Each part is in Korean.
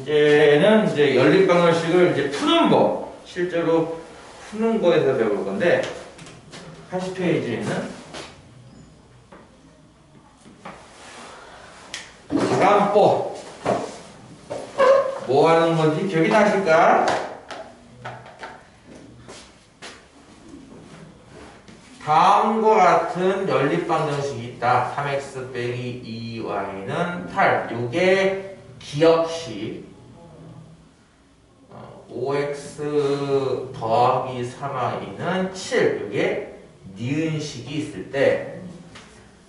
이제는 이제 연립방정식을 이제 푸는 법, 실제로 푸는 거에 대해서 배워볼 건데, 80페이지에 있는 가감법. 뭐 하는 건지 기억이 나실까? 다음과 같은 연립방정식이 있다. 3x 빼기 2y는 8. 요게 기억식. 5x 더하기 3y는 7. 요게 니은식이 있을 때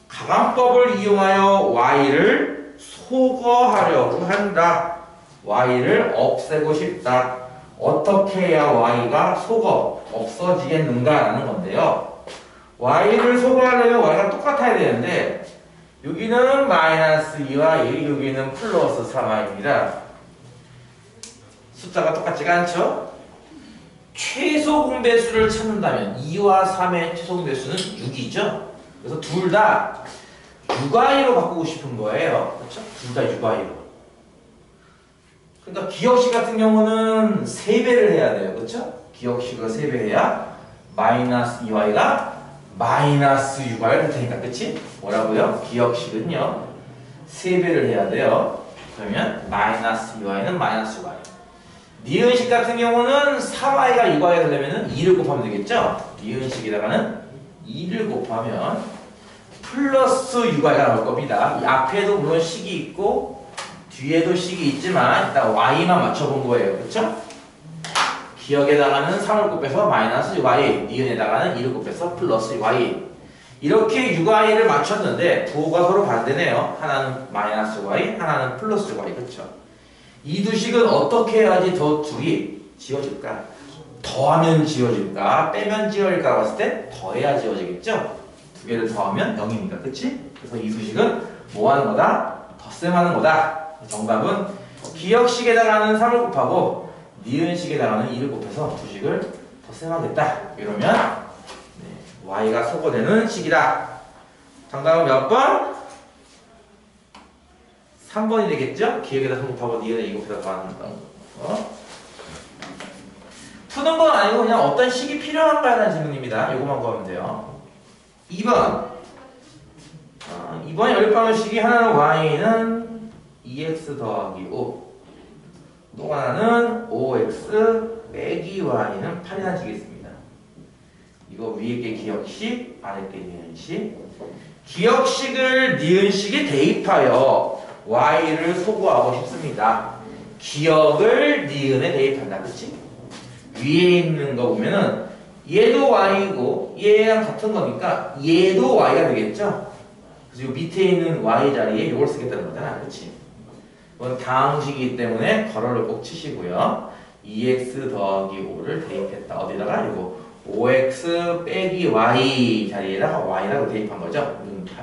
가감법을 이용하여 y를 소거하려고 한다. y를 없애고 싶다. 어떻게 해야 y가 없어지겠는가라는 건데요. y를 소거하려면 y가 똑같아야 되는데 여기는 마이너스 2y, 여기는 플러스 3y입니다. 숫자가 똑같지가 않죠? 최소 공배수를 찾는다면 2와 3의 최소 공배수는 6이죠? 그래서 둘 다 6y로 바꾸고 싶은 거예요. 그렇죠? 둘 다 6y로. 그러니까 기억식 같은 경우는 3배를 해야 돼요. 그렇죠? 기억식을 3배 해야 마이너스 2y가 마이너스 6y가 될 테니까. 그치? 뭐라고요? 기억식은요 3배를 해야 돼요. 그러면 마이너스 2y는 마이너스 6y. 니은식 같은 경우는 4y가 6y가 되려면 2를 곱하면 되겠죠? 니은식에다가는 2를 곱하면 플러스 6y가 나올 겁니다. 이 앞에도 물론 식이 있고 뒤에도 식이 있지만 일단 y만 맞춰본 거예요. 그쵸? 기억에다가는 3을 곱해서 마이너스 6y, 니은에다가는 2를 곱해서 플러스 6y. 이렇게 6y를 맞췄는데 부호가 서로 반대네요. 하나는 마이너스 y, 하나는 플러스 y. 그쵸? 이 두 식은 어떻게 해야지 더 둘이 지워질까? 더하면 지워질까? 빼면 지워질까? 봤을 때 더해야 지워지겠죠? 두 개를 더하면 0이니까. 그치? 그래서 이 두 식은 뭐 하는 거다? 덧셈하는 거다. 정답은 기억식에다가는 3을 곱하고 니은식에다가는 2를 곱해서 두 식을 덧셈하겠다. 이러면 y가 소거되는 식이다. 정답은 몇 번? 3번이 되겠죠? 기억에다 3 곱하고 니은에 2 곱해서 더하는 거. 푸는 건 아니고 그냥 어떤 식이 필요한가라는 질문입니다. 요거만 구하면 돼요. 2번. 2번 연립방정식이 하나는 y는 2x 더하기 5. 또 하나는 5x 빼기 y는 8이라는 식이 있습니다. 이거 위에 게 기억식, 아래 게 니은식. 기억식을 니은식에 대입하여 y를 소거하고 싶습니다. 기억을 니은에 대입한다. 그치? 위에 있는 거 보면은 얘도 y이고 얘랑 같은 거니까 얘도 y가 되겠죠? 그래서 밑에 있는 y 자리에 이걸 쓰겠다는 거잖아. 그치? 이건 다항식이기 때문에 괄호를 꼭 치시고요. 2x 더하기 5를 대입했다. 어디다가? 이거 5x 빼기 y 자리에다가 y라고 대입한 거죠. 이렇게.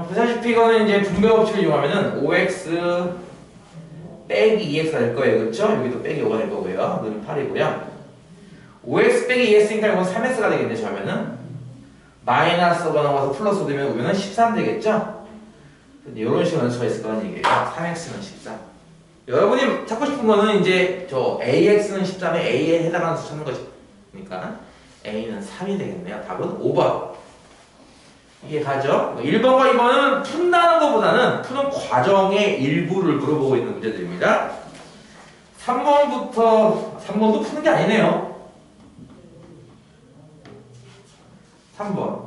보시다시피 이거는 이제 분배 법칙을 이용하면은 5x 빼기 2x가 될 거예요. 그렇죠? 여기도 빼기 5가 될 거고요. 는 8이고요. 5x 빼기 2x니까 이건 3x가 되겠네. 저하면은 마이너스가 넘어가서 플러스 되면 우변은 13 되겠죠? 이런 식으로 연수가 있을 거라는 얘기예요. 3x는 13. 여러분이 찾고 싶은 거는 이제 저 ax는 13에 a에 해당하는 수 찾는 거죠. 그러니까 a는 3이 되겠네요. 답은 5번. 이게 가죠? 1번과 2번은 푼다는 것보다는 푸는 과정의 일부를 물어보고 있는 문제들입니다. 3번도 푸는 게 아니네요. 3번.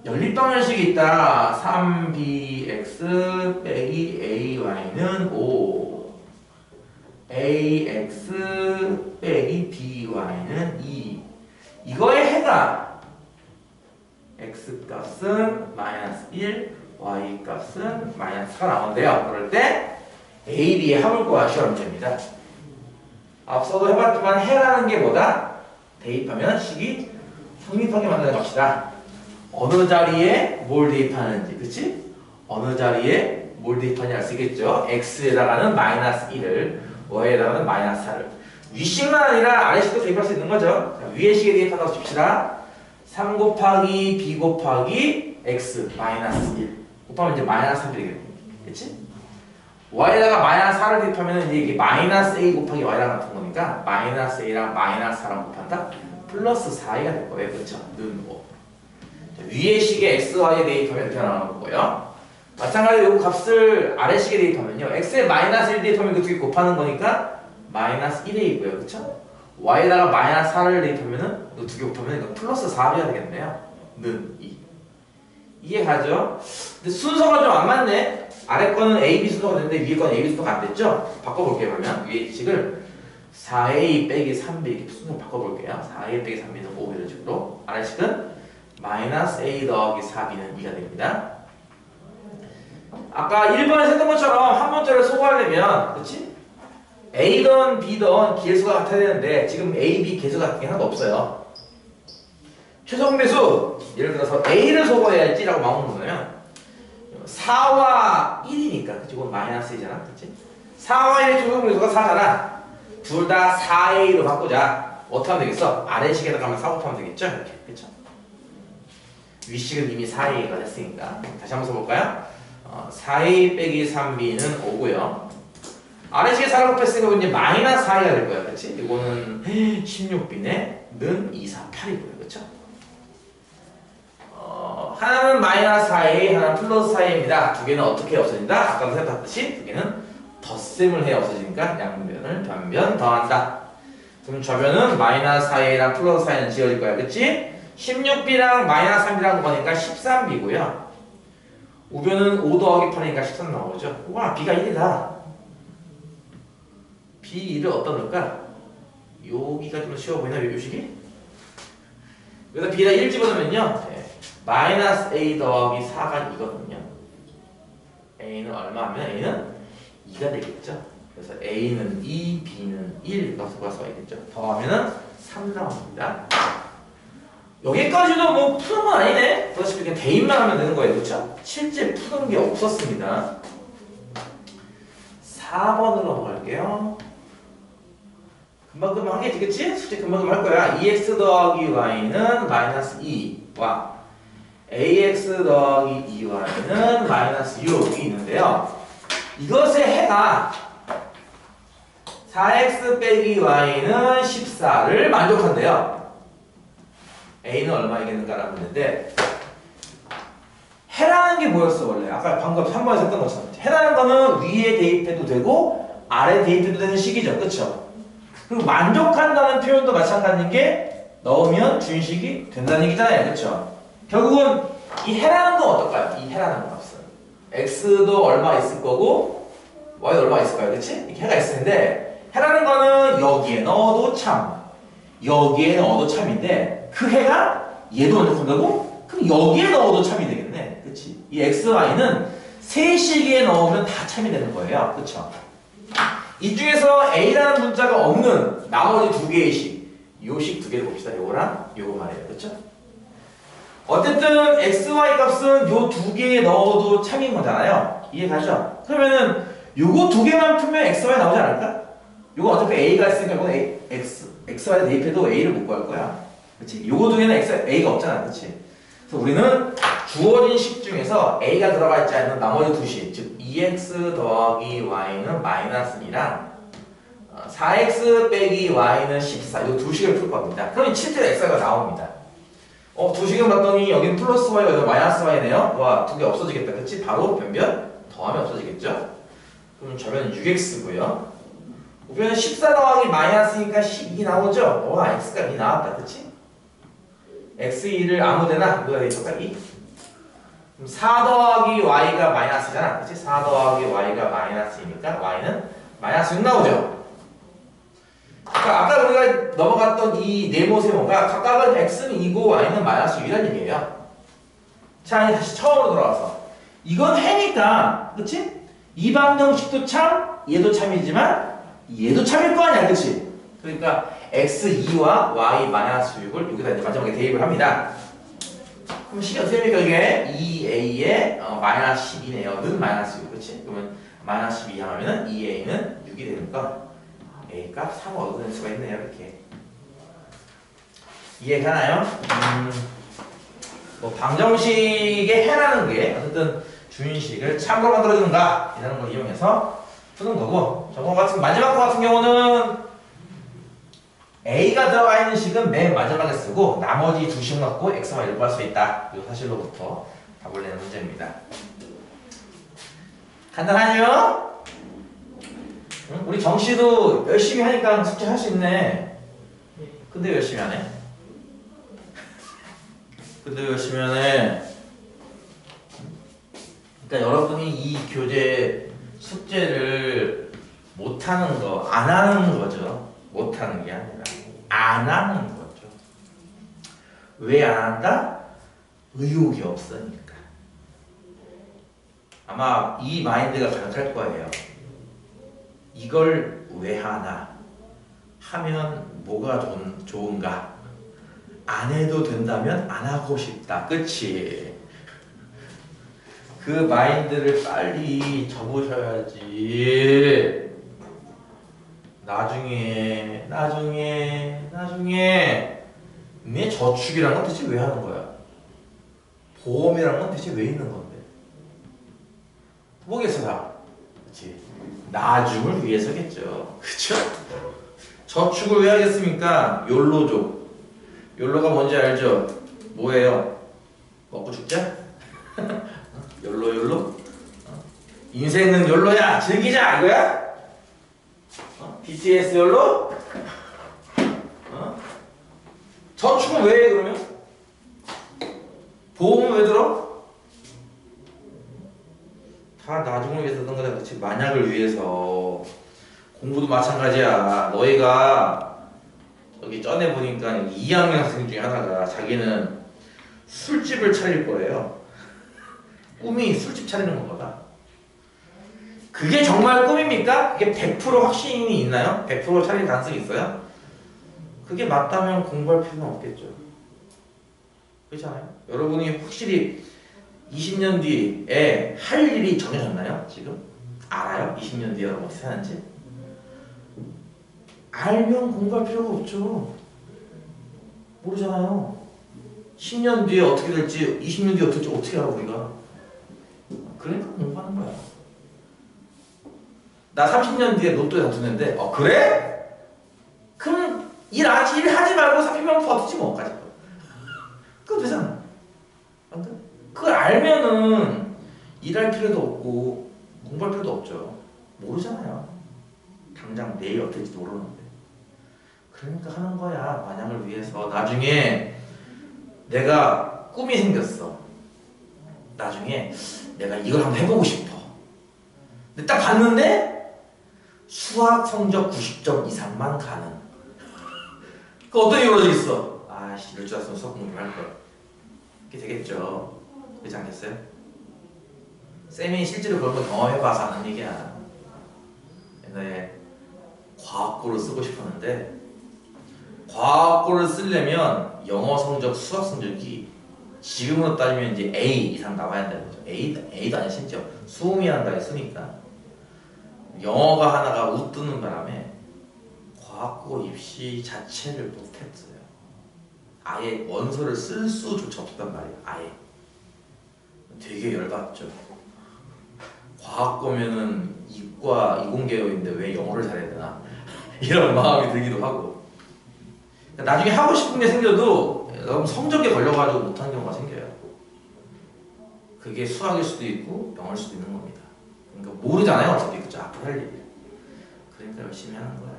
연립방정식이 있다. 3bx 빼기 ay는 5. ax 빼기 by는 2. 이거에 해당. x 값은 마이너스 1, y 값은 마이너스 4가 나오는데요. 그럴 때 a, b의 합을 구하시오 문제입니다. 앞서도 해봤지만 해라는 게 뭐다? 대입하면 식이 성립하게 만드는 값이다. 어느 자리에 뭘 대입하는지, 그치? 어느 자리에 뭘 대입하는지 알 수 있겠죠? x에다가는 마이너스 1을, y에다가는 마이너스 4를. 위식만 아니라 아래식도 대입할 수 있는 거죠. 자, 위의 식에 대입한다고 칩시다. 3 곱하기 b 곱하기 x 마이너스 1 곱하면 이제 마이너스 3이 되겠지? y에다가 마이너스 4를 대입하면 이게 마이너스 a 곱하기 y랑 같은 거니까 마이너스 a랑 마이너스 4랑 곱한다? 플러스 4a가 될 거예요. 그쵸? 는 5. 위의 식에 x, y에 대입하면 이렇게 나오는 거고요. 마찬가지로 이 값을 아래 식에 대입하면요. x에 마이너스 1 대입하면 그 두 개 곱하는 거니까 마이너스 1a고요. 그쵸? y에다가 마이너스 4를 대입하면은 그 두 개 곱하면 이거 플러스 4b가 되겠네요. 는 2. 이해가죠? 근데 순서가 좀 안 맞네. 아래 거는 a, b 순서가 됐는데 위에 거는 a, b 순서가 안 됐죠? 바꿔볼게요. 그러면 위의 식을 4a 빼기 3b 이렇게 순서 바꿔볼게요. 4a 빼기 3b는 5 이런 식으로. 아래 식은 마이너스 a 더하기 4b는 2가 됩니다. 아까 1번에서 했던 것처럼 한 문자를 소거하려면 그치? a든 b든 개수가 같아야 되는데 지금 a, b 개수가 같은 게 하나도 없어요. 최소 공배수 예를 들어서 a를 소거해야지라고 마음먹으면 4와 1이니까 그치? 이건 마이너스 2잖아. 그치? 4와 1의 최소 공배수가 4잖아. 둘 다 4a로 바꾸자. 어떻게 하면 되겠어? 아래 식에다 가면 4 곱하면 되겠죠? 이렇게. 그쵸? 위식은 이미 4a가 됐으니까 다시 한번 써볼까요? 4a 빼기 3b는 5고요. 아래식에 4를 곱했으니까 이제 마이너스 4a가 될 거야. 그치? 이거는 16b네 는 2, 4, 8이고요. 그쵸? 하나는 마이너스 4a, 하나는 플러스 4a입니다. 두 개는 어떻게 없어진다? 아까도 생각했듯이 두 개는 덧셈을 해 없어지니까 양변을 변변 더한다. 그럼 좌변은 마이너스 4a랑 플러스 4a는 지워질 거야. 그치? 16b랑 마이너스 3b랑 거니까 13b고요. 우변은 5 더하기 8이니까 13 나오죠. 와, b가 1이다. b 1을 어디다 넣을까? 여기가 좀 쉬워 보이나? 요식이? 여기다 b에다 1 집어넣으면요. 마이너스 a 더하기 4가 2거든요. a는 얼마 하면 a는 2가 되겠죠. 그래서 a는 2, b는 1 넣어서 있겠죠. 더하면은 3 나옵니다. 여기까지도 뭐 푸는 건 아니네. 그렇지 그냥 대입만 하면 되는 거예요. 그렇죠? 실제 푸는 게 없었습니다. 4번으로 넘어갈게요. 금방 하겠지, 그치? 숙제 금방 할 거야. 2x 더하기 y는 마이너스 2와 ax 더하기 2y는 마이너스 6이 있는데요. 이것의 해가 4x 빼기 y는 14를 만족한대요. a는 얼마이겠는가라고 했는데 해라는 게 뭐였어 원래? 아까 방금 3번에서 했던 것처럼 해라는 거는 위에 대입해도 되고 아래 대입해도 되는 식이죠. 그쵸? 그리고 만족한다는 표현도 마찬가지인 게 넣으면 준식이 된다는 얘기잖아요. 그쵸? 결국은 이 해라는 건 어떨까요? 이 해라는 값은 x도 얼마 있을 거고 y도 얼마 있을 거예요. 그치? 이렇게 해가 있을 텐데 해라는 거는 여기에 넣어도 참 여기에 넣어도 참인데 그 해가 얘도 만족한다고? 그럼 여기에 넣어도 참이 되겠네. 그치? 이 x, y는 세 시기에 넣으면 다 참이 되는 거예요. 그쵸? 이 중에서 a라는 문자가 없는 나머지 두 개의 식, 요 식 두 개를 봅시다. 요거랑 요거 말이에요. 그쵸? 어쨌든 x, y 값은 요 두 개에 넣어도 참인 거잖아요. 이해가죠? 그러면은 요거 두 개만 풀면 x, y 나오지 않을까? 요거 어차피 a가 있으니까 이건 x, y 대입해도 a를 못 구할 거야. 그치? 요거 두 개는 a가 없잖아. 그치? 그래서 우리는 주어진 식 중에서 a가 들어가 있지 않는 나머지 두 식, 즉 2x 더하기 y는 마이너스 2랑 4x 빼기 y는 14, 이 두 식을 풀 겁니다. 그럼 실제로 x가 나옵니다. 두 식을 봤더니 여기는 플러스 y가 여기 마이너스 y네요. 와, 두 개 없어지겠다. 그치? 바로 변변 더하면 없어지겠죠? 그럼 좌변은 6x고요. 우변은 14 더하기 마이너스니까 12 나오죠? 와, x가 2 나왔다. 그치? x2를 아무데나 누가 되겠을까? 2. 그럼 4 더하기 y가 마이너스잖아. 그치? 4 더하기 y가 마이너스이니까 y는 마이너스 6 나오죠? 그러니까 아까 우리가 넘어갔던 이 네모 세모가 각각은 x는 2고 y는 마이너스 6이라는 얘기예요. 자, 다시 처음으로 돌아와서 이건 해니까 그치? 이 방정식도 참, 얘도 참이지만 얘도 참일 거 아니야. 그치? 그러니까 x2와 y-6을 여기다 이제 마지막에 대입을 합니다. 그럼 식이 어떻게 됩니까? 이게 2a에 마이너스 12네요. 는 마이너스 6. 그치? 그러면 마이너스 12 하면은 2a는 6이 되니까 a 값 3을 얻어낼 수가 있네요. 이렇게. 이해가나요? 뭐 방정식의 해라는 게 어쨌든 준식을 참으로 만들어주는가? 이라는 걸 이용해서 푸는 거고, 저거 같은 마지막 거 같은 경우는 A가 들어가 있는 식은 맨 마지막에 쓰고 나머지 두 식 갖고 X와 1 구할 수 있다. 이 사실로부터 답을 내는 문제입니다. 간단하죠? 응? 우리 정씨도 열심히 하니까 숙제 할 수 있네. 근데 열심히 하네. 근데 열심히 하네. 그러니까 여러분이 이 교재 숙제를 못하는 거, 안 하는 거죠. 못하는 게 아니라 안 하는 거죠. 왜 안 한다? 의욕이 없으니까. 아마 이 마인드가 가득할 거예요. 이걸 왜 하나? 하면 뭐가 좋은가? 안 해도 된다면 안 하고 싶다. 그치? 그 마인드를 빨리 접으셔야지. 나중에 내 저축이란 건 대체 왜 하는 거야? 보험이란 건 대체 왜 있는 건데? 뭐겠어 다? 그치? 나중을 위해서겠죠. 그쵸? 저축을 왜 하겠습니까? 욜로족. 욜로가 뭔지 알죠? 뭐예요? 먹고 죽자? 욜로? 인생은 욜로야! 즐기자! 이거야? BTS 욜로? 저축은 왜 해 그러면? 보험은 왜 들어? 다 나중을 위해서 하던 거다. 그치? 만약을 위해서. 공부도 마찬가지야. 너희가 여기 전에 보니까 2학년 학생 중에 하나가 자기는 술집을 차릴 거예요. 꿈이 술집 차리는 거다. 그게 정말 꿈입니까? 그게 100% 확신이 있나요? 100% 차릴 가능성이 있어요? 그게 맞다면 공부할 필요는 없겠죠. 그렇잖아요? 여러분이 확실히 20년 뒤에 할 일이 정해졌나요? 지금? 알아요? 20년 뒤에 여러분 어떻게 하는지? 알면 공부할 필요가 없죠. 모르잖아요. 10년 뒤에 어떻게 될지, 20년 뒤에 어떻게 될지 어떻게 알아 우리가? 그러니까 공부하는 거야. 나 30년 뒤에 로또에 당첨됐는데, 그래? 그럼 일하지 말고 30년 버티지 뭐까지. 그거 되잖아. 그걸 알면은 일할 필요도 없고 공부할 필요도 없죠. 모르잖아요. 당장 내일 어떻게 될지 모르는데. 그러니까 하는 거야. 마냥을 위해서. 나중에 내가 꿈이 생겼어. 나중에 내가 이걸 한번 해보고 싶어. 근데 딱 봤는데 수학 성적 90점 이상만 가는. 그 어떤 이유로 되겠어? 아씨 이럴 줄 알았으면 수학 공부 할 거야. 그게 되겠죠. 그렇지 않겠어요? 쌤이 실제로 그런 거 경험해봐서 하는 얘기야. 옛날에 과학고를 쓰고 싶었는데 과학고를 쓰려면 영어 성적, 수학 성적이 지금으로 따지면 이제 A 이상 나와야 된다는 거죠. A도 아니야 심지어 수음이란다 쓰니까 영어가 하나가 웃뜨는 바람에 과학고 입시 자체를 못했어요. 아예 원서를 쓸 수조차 없단 말이에요. 아예. 되게 열받죠. 과학고면은 이과 이공계열인데 왜 영어를 잘해야 되나 이런 마음이 들기도 하고. 나중에 하고 싶은 게 생겨도 너무 성적에 걸려가지고 못하는 경우가 생겨요. 그게 수학일 수도 있고 영어일 수도 있는 겁니다. 그러니까 모르잖아요 어차피. 그쵸? 앞으로 할 일. 그러니까 열심히 하는 거야.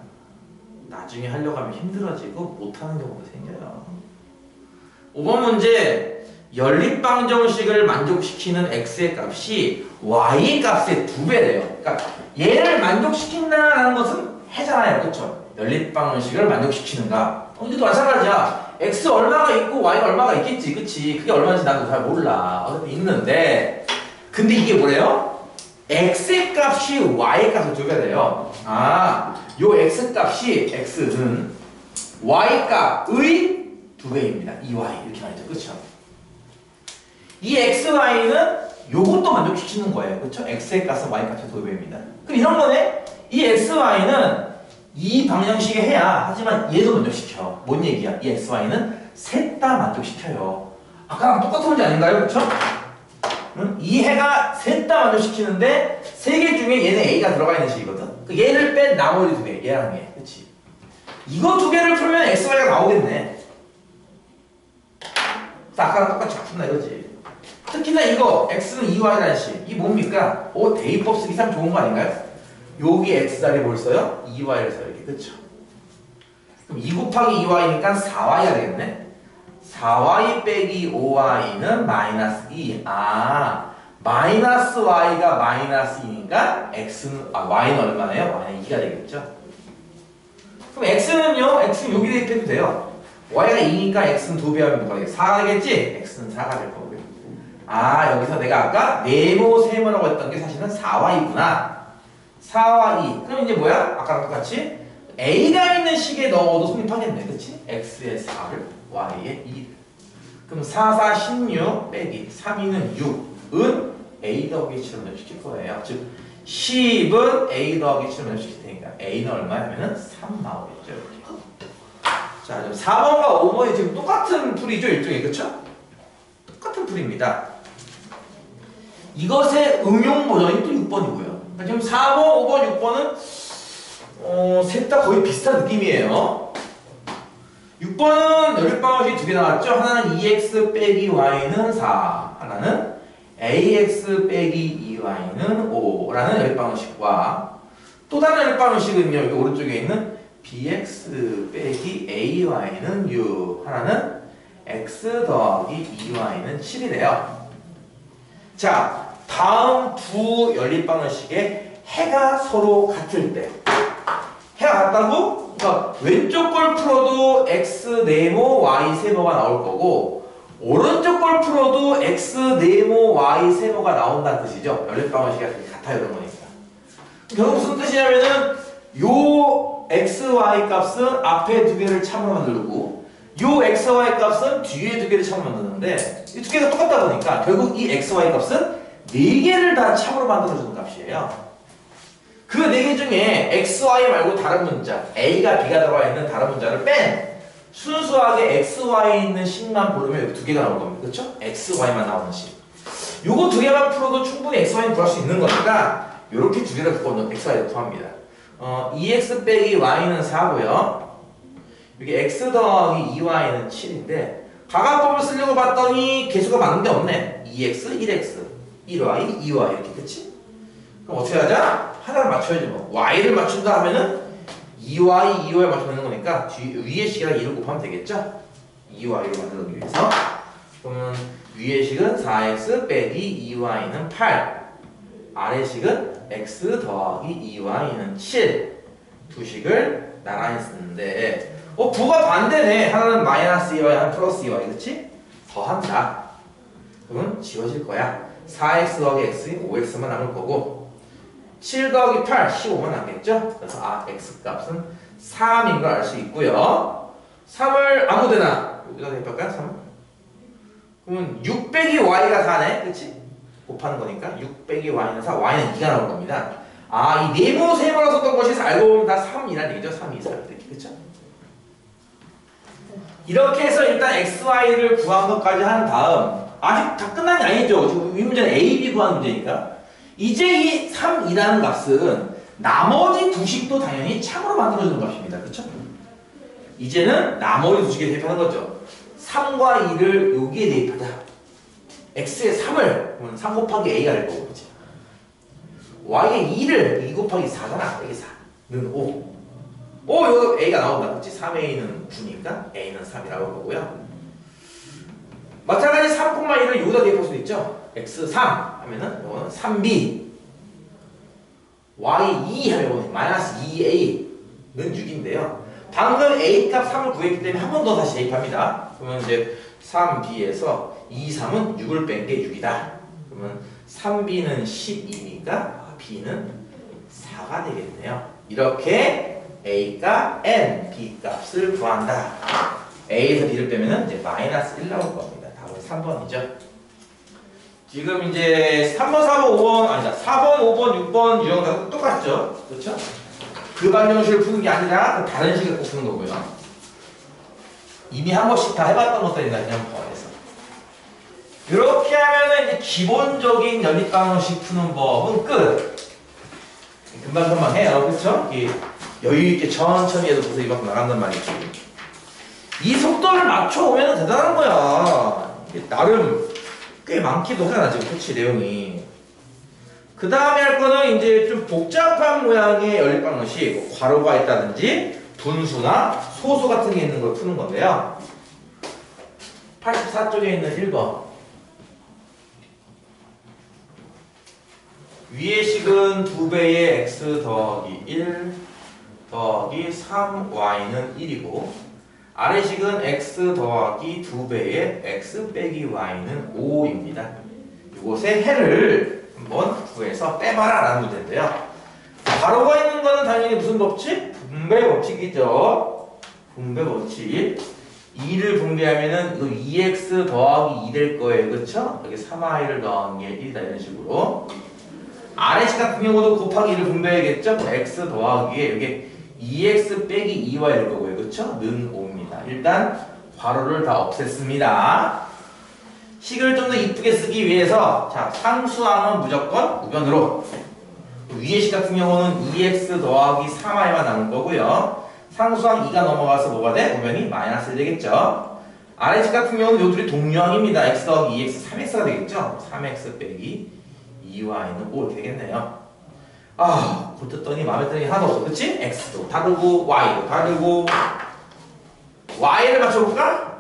나중에 하려고 하면 힘들어지고 못하는 경우가 생겨요. 5번 문제. 연립방정식을 만족시키는 x의 값이 y의 값의 2배래요. 그러니까 얘를 만족시킨다는 것은 해잖아요. 그쵸? 연립방정식을 만족시키는가. 이것도 마찬가지야. x 얼마가 있고 y가 얼마가 있겠지. 그치? 그게 얼마인지 나도 잘 몰라. 어차피 있는데. 근데 이게 뭐래요? x의 값이 y의 값의 2배래요. 요 x 값이 x는 y 값의 2배입니다. 2y 이렇게 말이죠. 그쵸? 이 xy는 요것도 만족시키는 거예요. 그쵸? x의 값은 y 값의 2배입니다. 그럼 이런 거네? 이 xy는 이 방정식에 해야 하지만 얘도 만족시켜. 뭔 얘기야? 이 xy는 셋 다 만족시켜요. 아까랑 똑같은 문제 아닌가요? 그쵸? 이 해가 셋 다 만족시키는데 세 개 중에 얘는 A가 들어가 있는 식이거든. 그 얘를 뺀 나머지 두 개, 얘랑 얘. 그치? 이거 두 개를 풀면 XY가 나오겠네. 아까랑 똑같이 푼다 이거지. 특히나 이거 X는 2Y라는 식. 이 뭡니까? 대입법 쓰기 참 좋은 거 아닌가요? 여기 X 자리에 뭘 써요? 2Y를 써요. 이렇게. 그쵸? 그럼 2 곱하기 2Y니까 4Y가 되겠네? 4Y 빼기 5Y는 마이너스 2. 마이너스 Y가 마이너스 2니까 Y는 얼마나요? Y는 2가 되겠죠? 그럼 X는요? X는 여기 대입해도 돼요. Y가 2니까 X는 2배 하면 뭐가 되겠어? 4가 되겠지? X는 4가 될 거고요. 여기서 내가 아까 네모 세모라고 했던 게 사실은 4Y구나. 4와 2. 그럼 이제 뭐야? 아까랑 똑같이 A가 있는 식에 넣어도 성립하겠네. 그치? X의 4를 Y의 2를. 그럼 4, 4, 16 빼기 3, 2는 6은 A 더하기 7을 연습시킬 거예요. 즉 10은 A 더하기 7을 연습시킬 테니까 A는 얼마냐면은 3 나오겠죠. 이렇게. 자, 그럼 4번과 5번이 지금 똑같은 풀이죠. 일종의. 그쵸? 똑같은 풀입니다. 이것의 응용 버전이 또 6번이고요. 그러니까 지금 4번, 5번, 6번은 셋 다 거의 비슷한 느낌이에요. 6번은 연립방정식이 두 개 나왔죠. 하나는 2x 빼기 y는 4, 하나는 ax 빼기 2y는 5라는 연립방정식과 또 다른 연립방정식은요. 여기 오른쪽에 있는 bx 빼기 ay는 6, 하나는 x 더하기 2y는 7이래요. 자, 다음 두 연립방정식의 해가 서로 같을 때 해가 같다고? 그러니까 왼쪽 걸 풀어도 x 네모 y 세모가 나올 거고 오른쪽 걸 풀어도 x 네모 y 세모가 나온다는 뜻이죠. 연립방정식이 같아요. 이런 거니까. 결국 무슨 뜻이냐면은 요 x, y 값은 앞에 두 개를 참으로 만들고 요 x, y 값은 뒤에 두 개를 참으로 만드는데 이 두 개가 똑같다 보니까 결국 이 x, y 값은 네 개를 다 참으로 만들어주는 값이에요. 그 네 개 중에 x, y 말고 다른 문자 a가 b가 들어가 있는 다른 문자를 뺀 순수하게 x, y 있는 식만 고르면 여기 두 개가 나올 겁니다. 그렇죠? x, y만 나오는 식. 요거 두 개만 풀어도 충분히 x, y는 구할 수 있는 거니까 요렇게 두 개를 묶어놓은 x, y를 구합니다. 2x 빼기 y는 4고요. 여기 x 더하기 2y는 7인데 가각법을 쓰려고 봤더니 개수가 맞는 게 없네. 2x, 1x, 1y, 2y 이렇게. 그치? 그럼 어떻게 하자? 하나를 맞춰야지 뭐. y를 맞춘다 하면은 2y, 2y 맞추면 되는 거니까 위의 식이랑 2를 곱하면 되겠죠? 2y를 만들기 위해서. 그러면 위의 식은 4x 빼기 2y는 8. 아래 식은 x 더하기 2y는 7. 두 식을 나란히 쓰는데 부가 반대네. 하나는 마이너스 2y, 하나는 플러스 2y. 그치? 더한다. 그러면 지워질 거야. 4x 더하기 x인 5x만 남을 거고 7 더하기 8, 15만 남겠죠? 그래서 x 값은 3인 걸 알 수 있고요. 3을 아무데나 여기다 대입할까요? 3을? 그러면 6 빼기 y가 4네? 그치? 곱하는 거니까 6 빼기 y는 4, y는 2가 나올 겁니다. 이 네모 세모라 썼던 것이 알고 보면 다 3이라는 얘기죠. 3, 2, 4 이렇게. 그쵸? 이렇게 해서 일단 x, y를 구한 것까지 한 다음 아직 다 끝난 게 아니죠. 지금 이 문제는 a, b 구하는 문제니까 이제 이 3, 2라는 값은 나머지 두 식도 당연히 참으로 만들어주는 값입니다. 그렇죠? 이제는 나머지 두 식에 대입하는 거죠. 3과 2를 여기에 대입하자. x의 3을 그러면 3 곱하기 a가 될 거고, 그렇지? y의 2를 2 곱하기 4잖아. 여기 4는 5. 여기 a가 나온다. 그렇지? 3a는 9니까 a는 3이 나올 거고요. 마찬가지 3,1을 여기다 대입할 수도 있죠. x3 하면은 이거는 3b y2 하면 이거는 마이너스 2a는 6인데요. 방금 a 값 3을 구했기 때문에 한 번 더 다시 대입합니다. 그러면 이제 3b에서 2, 3은 6을 뺀 게 6이다. 그러면 3b는 12니까 b는 4가 되겠네요. 이렇게 a가 n, b 값을 구한다. a에서 b를 빼면은 이제 마이너스 1 나올 겁니다. 답은 3번이죠. 지금 이제 3번, 4번, 5번, 아니다. 4번, 5번, 6번 유형 다 똑같죠? 그렇죠? 그 방정식을 푸는 게 아니라 다른 식을 꼭 푸는 거고요. 이미 한 번씩 다 해봤던 것들이나 그냥 포함해서. 이렇게 하면은 이제 기본적인 연립방정식 푸는 법은 끝. 금방금방 해요. 그쵸? 여유있게 천천히 해도 벌써 이만큼 나간단 말이지. 이 속도를 맞춰오면 대단한 거야. 나름 꽤 많기도 하잖아, 지금 코치 내용이. 그 다음에 할 거는 이제 좀 복잡한 모양의 연립방정식, 뭐 괄호가 있다든지 분수나 소수 같은 게 있는 걸 푸는 건데요. 84쪽에 있는 1번. 위의 식은 2배의 x 더하기 1 더하기 3y는 1이고 아래 식은 x 더하기 2배의 x 빼기 y는 5입니다. 이곳의 해를 한번 구해서 빼봐라 라는 문제인데요. 괄호가 있는 거는 당연히 무슨 법칙? 분배 법칙이죠. 분배 법칙. 2를 분배하면은 이거 2x 더하기 2 될 거예요. 그쵸? 여기 3y를 더한 게 1이다 이런 식으로. 아래식 같은 경우도 곱하기 1을 분배해야겠죠? x 더하기에 여기 2x 빼기 2y 될 거고요. 그쵸? 는 5입니다. 일단 괄호를 다 없앴습니다. 식을 좀 더 이쁘게 쓰기 위해서 자 상수항은 무조건 우변으로, 위의 식 같은 경우는 2x 더하기 3y만 남을 거고요. 상수항 2가 넘어가서 뭐가 돼? 우변이 마이너스 1 되겠죠. 아래식 같은 경우는 요 둘이 동류항입니다. x 더하기 2x 3x가 되겠죠. 3x 빼기 2y는 5 되겠네요. 아, 곧 듣더니 마음에 드는 게 하나도 없어. 그치? x도 다르고 y도 다르고. y를 맞춰볼까?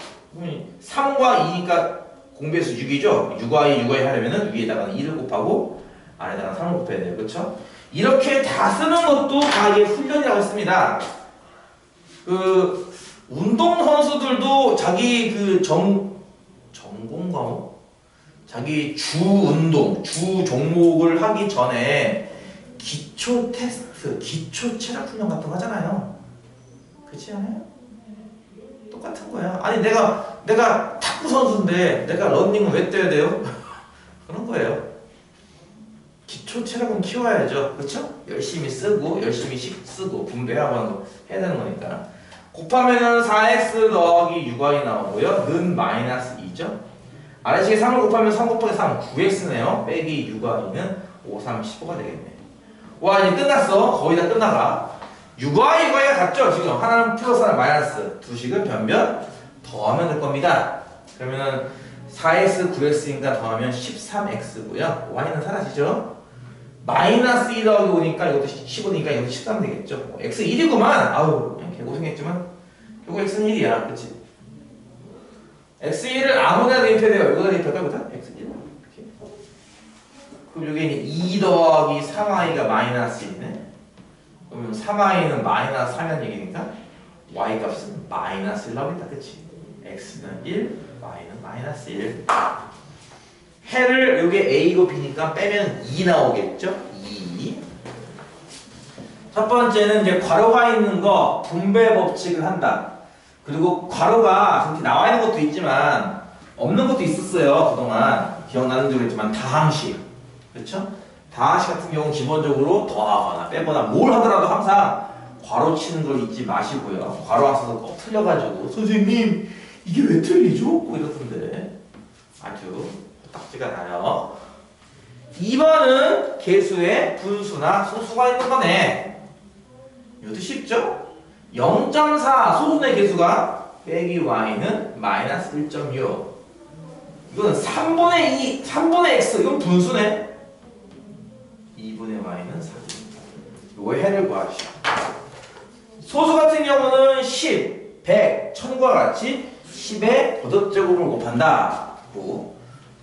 3과 2니까 공배수 6이죠. 6y 하려면은 위에다가 2를 곱하고 아래다가 3을 곱해야 돼요. 그쵸? 이렇게 다 쓰는 것도 다 이게 훈련이라고 했습니다. 그 운동 선수들도 자기 그 전공 과목, 자기 주 운동, 주 종목을 하기 전에 기초 테스트, 기초 체력 훈련 같은 거 하잖아요. 그렇지 않아요? 똑같은 거야. 아니 내가 탁구 선수인데 내가 런닝은 왜 뛰어야 돼요? 그런 거예요. 기초 체력은 키워야죠. 그렇죠? 열심히 쓰고 열심히 쓰고 분배하고 해야 되는 거니까. 곱하면은 4x 더하기 6y 나오고요. 는 마이너스 2죠. 아래식에 3을 곱하면 3 곱하기 3 9x네요. 빼기 6y는 5, 3, 15가 되겠네. 와 이제 끝났어. 거의 다 끝나가. 6y, 6y가 같죠? 지금 하나는 플러스 하나 마이너스. 두 식은 변변 더하면 될 겁니다. 그러면은 4x, 9x니까 더하면 13x고요. y는 사라지죠? 마이너스 2 더하기 5니까 이것도 15니까 이것도 13 되겠죠? x 1이구만. 아우 그냥 개고생했지만 결국 x는 1이야. 그치? x1을 아무나 대입해야 돼요. 여기다 대입할까 보다? x1 이렇게. 그럼 여기 2 더하기 3y가 마이너스 1이네. 그러면 3y는 마이너스 3이라는 얘기니까 y 값은 마이너스 1 나오겠다. 그치? x는 1, y는 마이너스 1. 해를 여기 a고 b니까 빼면 2 나오겠죠? 2. 첫 번째는 이제 괄호가 있는 거 분배 법칙을 한다. 그리고 괄호가 이렇게 나와 있는 것도 있지만 없는 것도 있었어요. 그동안 기억나는 줄 알지만 다항식, 그렇죠? 다항식 같은 경우는 기본적으로 더하거나 빼거나 뭘 하더라도 항상 괄호 치는 걸 잊지 마시고요. 괄호 안 써서 꼭 틀려가지고 선생님 이게 왜 틀리죠? 꼭 이렇던데 아주 딱지가 나요. 2번은 개수의 분수나 소수가 있는 거네. 이것도 쉽죠? 0.4 소수의 개수가 빼기 y는 마이너스 1.6. 이거는 3분의 2, 3분의 x. 이건 분수네. 2분의 y는 4입니다. 요거의 해를 구하시오. 소수 같은 경우는 10, 100, 1000과 같이 10의 거듭제곱을 곱한다.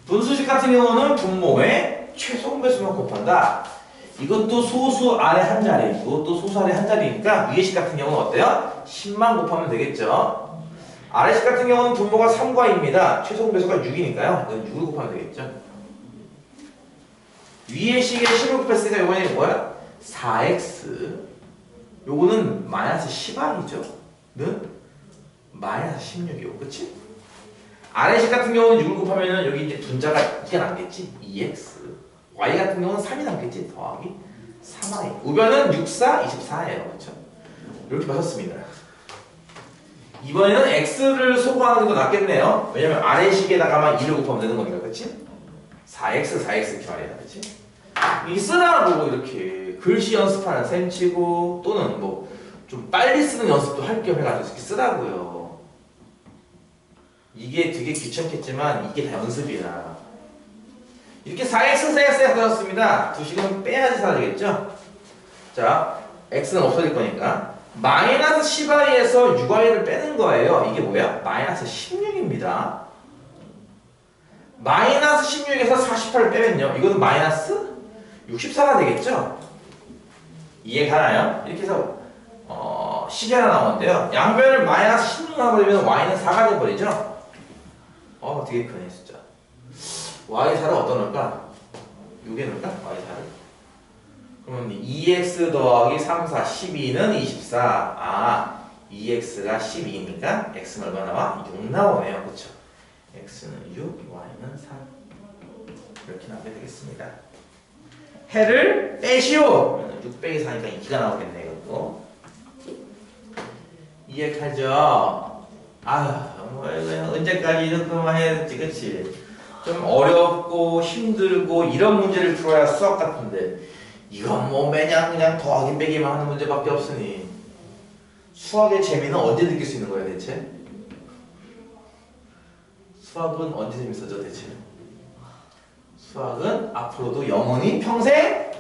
분수식 같은 경우는 분모의 최소공배수만 곱한다. 이것도 소수 아래 한 자리, 이것도 소수 아래 한 자리니까 위의 식 같은 경우는 어때요? 10만 곱하면 되겠죠. 아래식 같은 경우는 분모가 3과 2입니다. 최소공배수가 6이니까요. 6을 곱하면 되겠죠. 위의 식에 10을 곱했으니까 이번에 뭐야? 4x. 요거는 마이너스 10r이죠. 는 마이너스 16이요. 그치? 아래식 같은 경우는 6을 곱하면 여기 이제 분자가 2가 남겠지? 2x. y 같은 경우는 3이 남겠지? 더하기 3y. 우변은 6, 4, 24예요. 그렇죠? 이렇게 맞췄습니다. 이번에는 x를 소거하는 게 더 낫겠네요. 왜냐면 아래식에다가만 2를 곱하면 되는 거니까, 그치? 4x 이렇게 말이야, 그치? 이 쓰라고 이렇게 글씨 연습하는 셈치고 또는 뭐 좀 빨리 쓰는 연습도 할 겸 해가지고 이렇게 쓰라고요. 이게 되게 귀찮겠지만 이게 다 연습이야. 이렇게 4x 되었습니다. 두 식은 빼야지 사라지겠죠? 자, x는 없어질 거니까 마이너스 10i에서 6i를 빼는 거예요. 이게 뭐야? 마이너스 16입니다. 마이너스 16에서 48을 빼면요. 이거는 마이너스 64가 되겠죠? 이해가나요? 이렇게 해서 식이 하나 나오는데요. 양변을 마이너스 16하고 되면 y는 4가 돼버리죠? 되게 크네 진짜. y4를 어디다 넣을까? 요게 넣을까? y4를. 그러면 2x 더하기 3, 4, 12는 24. 2x가 12니까 x는 얼마 나와? 6 나오네요. 그쵸? x는 6, y는 4. 이렇게 나오게 되겠습니다. 해를 빼시오! 6 빼기 4니까 2가 나오겠네, 이것도. 이해하죠? 뭐 이거 언제까지 이렇게만 해야 될지, 그치? 좀 어렵고 힘들고 이런 문제를 풀어야 수학 같은데 이건 뭐 매년 그냥 더하기 빼기만 하는 문제밖에 없으니 수학의 재미는 언제 느낄 수 있는 거야 대체? 수학은 언제 재밌어져 대체? 수학은 앞으로도 영원히 평생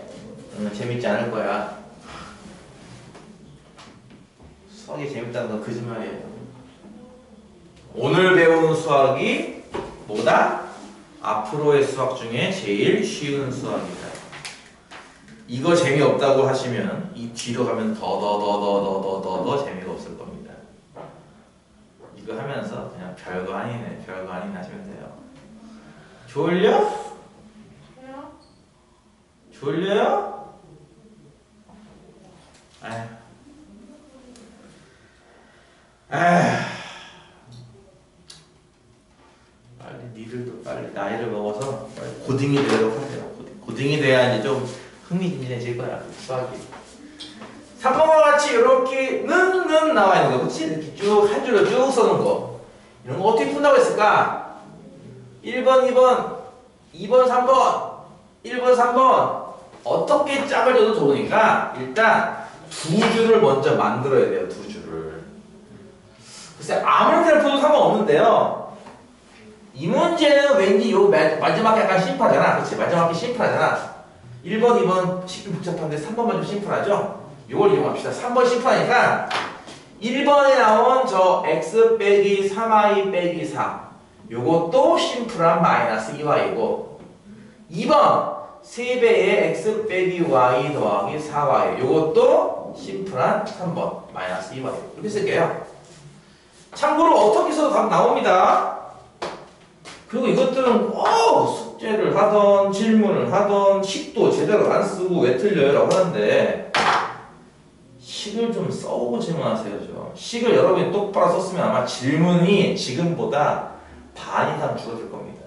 재밌지 않을 거야. 수학이 재밌다는 건 거짓말이에요. 오늘 배우는 수학이 뭐다? 앞으로의 수학 중에 제일 쉬운 수학이다. 이거 재미없다고 하시면 이 뒤로 가면 더 재미가 없을 겁니다. 이거 하면서 그냥 별거 아니네 하시면 돼요. 졸려? 졸려요? 빨리 니들도 빨리 나이를 먹어서 빨리 고딩이 되도록 하세요. 고딩이 돼야 이제 좀 흥미진진해질 거야 수학이. 3번과 같이 이렇게 는 나와 있는 거, 그치? 이렇게 쭉 한 줄로 쭉 써놓은 거. 이런 거 어떻게 푼다고 했을까? 1번, 2번, 2번, 3번, 1번, 3번. 어떻게 짝을 줘도 좋으니까 일단 두 줄을 먼저 만들어야 돼요. 두 줄을. 글쎄 아무렇게나 풀어도 상관없는데요. 이 문제는 왠지 요 마지막에 약간 심플하잖아. 그치? 마지막에 심플하잖아. 1번, 2번 식이 복잡한데 3번만 좀 심플하죠? 요걸 이용합시다. 3번 심플하니까 1번에 나온 저 x 빼기 3i 빼기 4 요것도 심플한 마이너스 2y이고 2번 3배의 x 빼기 y 더하기 4y 요것도 심플한 3번 마이너스 2y 이렇게 쓸게요. 참고로 어떻게 써도 답 나옵니다. 그리고 이것들은 숙제를 하던 질문을 하던 식도 제대로 안 쓰고 왜 틀려요? 라고 하는데 식을 좀 써보고 질문하세요. 좀. 식을 여러분이 똑바로 썼으면 아마 질문이 지금보다 반 이상 줄어들 겁니다.